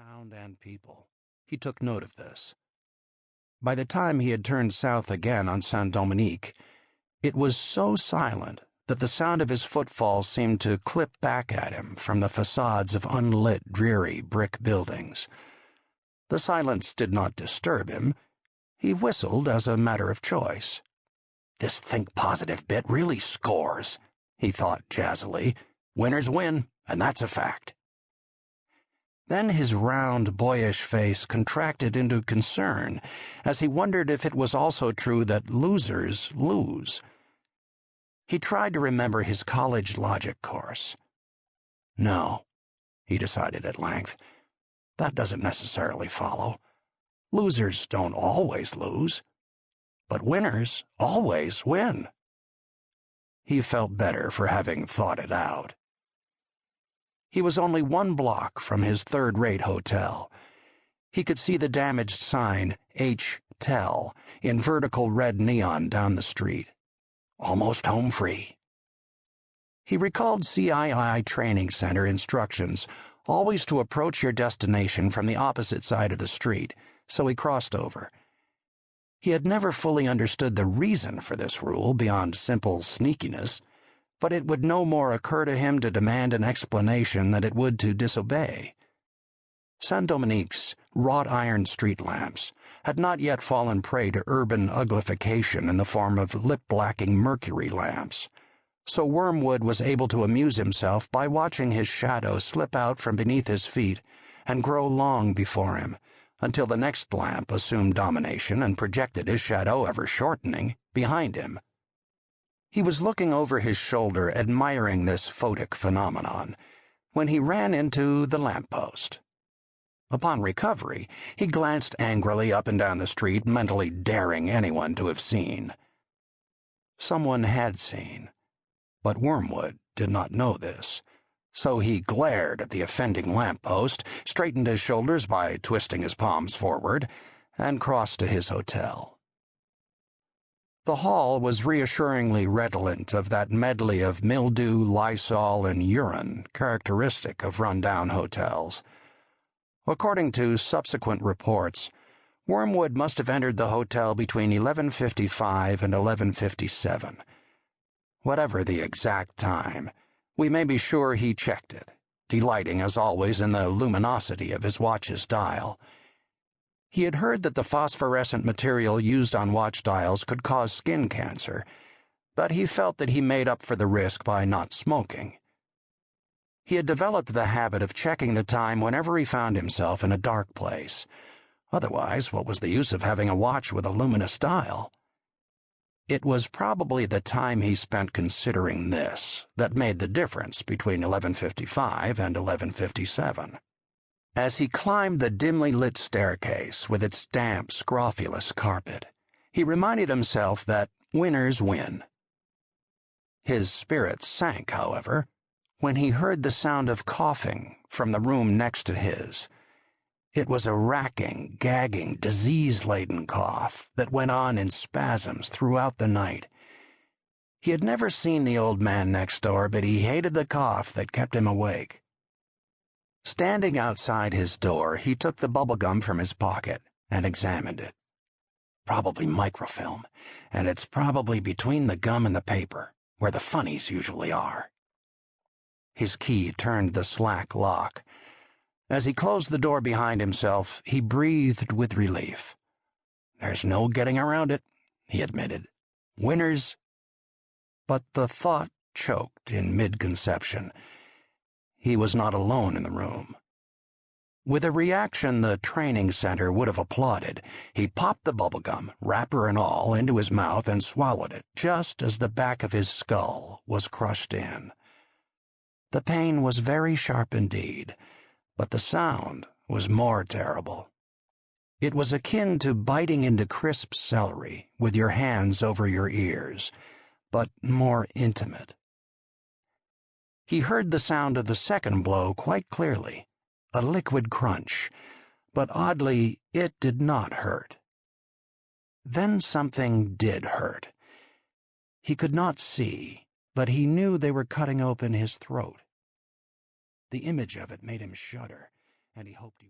sound and people. He took note of this. By the time he had turned south again on Saint-Dominique, it was so silent that the sound of his footfalls seemed to clip back at him from the facades of unlit, dreary brick buildings. The silence did not disturb him. He whistled as a matter of choice. "This think positive bit really scores," he thought jazzily. "Winners win, and that's a fact." Then his round, boyish face contracted into concern as he wondered if it was also true that losers lose. He tried to remember his college logic course. No, he decided at length, that doesn't necessarily follow. Losers don't always lose, but winners always win. He felt better for having thought it out. He was only 1 block from his third-rate hotel. He could see the damaged sign, H. Tell, in vertical red neon down the street. Almost home free. He recalled CII Training Center instructions, always to approach your destination from the opposite side of the street, so he crossed over. He had never fully understood the reason for this rule beyond simple sneakiness, but it would no more occur to him to demand an explanation than it would to disobey. Saint-Dominique's wrought-iron street lamps had not yet fallen prey to urban uglification in the form of lip-blacking mercury lamps, so Wormwood was able to amuse himself by watching his shadow slip out from beneath his feet and grow long before him, until the next lamp assumed domination and projected his shadow, ever shortening, behind him. He was looking over his shoulder, admiring this photic phenomenon, when he ran into the lamppost. Upon recovery, he glanced angrily up and down the street, mentally daring anyone to have seen. Someone had seen, but Wormwood did not know this, so he glared at the offending lamppost, straightened his shoulders by twisting his palms forward, and crossed to his hotel. The hall was reassuringly redolent of that medley of mildew, Lysol, and urine characteristic of run-down hotels. According to subsequent reports, Wormwood must have entered the hotel between 11:55 and 11:57. Whatever the exact time, we may be sure he checked it, delighting as always in the luminosity of his watch's dial. He had heard that the phosphorescent material used on watch dials could cause skin cancer, but he felt that he made up for the risk by not smoking. He had developed the habit of checking the time whenever he found himself in a dark place. Otherwise, what was the use of having a watch with a luminous dial? It was probably the time he spent considering this that made the difference between 11:55 and 11:57. As he climbed the dimly lit staircase with its damp, scrofulous carpet, he reminded himself that winners win. His spirits sank, however, when he heard the sound of coughing from the room next to his. It was a racking, gagging, disease-laden cough that went on in spasms throughout the night. He had never seen the old man next door, but he hated the cough that kept him awake. Standing outside his door, he took the bubblegum from his pocket and examined it. Probably microfilm, and it's probably between the gum and the paper, where the funnies usually are. His key turned the slack lock. As he closed the door behind himself, he breathed with relief. "There's no getting around it," he admitted. "Winners." But the thought choked in mid-conception. He was not alone in the room. With a reaction the training center would have applauded, he popped the bubblegum, wrapper and all, into his mouth and swallowed it, just as the back of his skull was crushed in. The pain was very sharp indeed, but the sound was more terrible. It was akin to biting into crisp celery with your hands over your ears, but more intimate. He heard the sound of the second blow quite clearly, a liquid crunch, but oddly it did not hurt. Then something did hurt. He could not see, but he knew they were cutting open his throat. The image of it made him shudder, and he hoped he